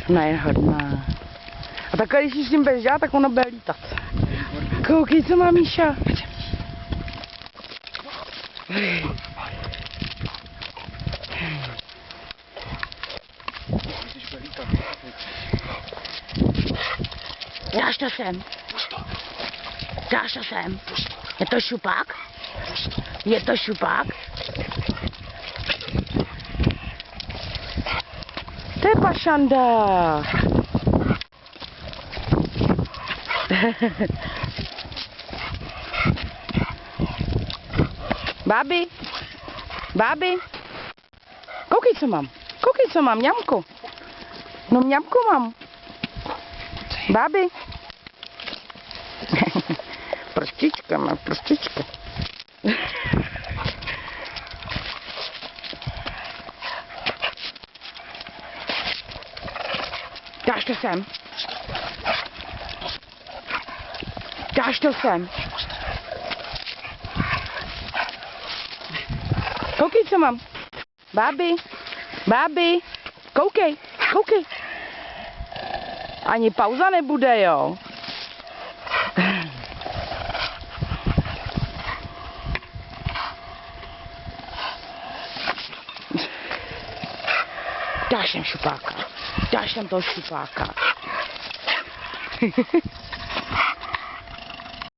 Ne, hodná. A takhle, když ji s tím budeš dělat, tak ono bude lítat. Koukej, co má Míša. Dáš to sem. Dáš to sem. Je to šupák? Je to šupák? To je pašanda. Bábi, bábi, koukej, co mám. Koukej, co mám, mňamku. No mňamku mám. Bábi. Prstička má, prstička. Dáš to sem. Dáš to sem. Koukej, co mám. Bábi, bábi, koukej, koukej. Ani pauza nebude, jo. Dáš sem šupáka. Dáš sem toho šupáka.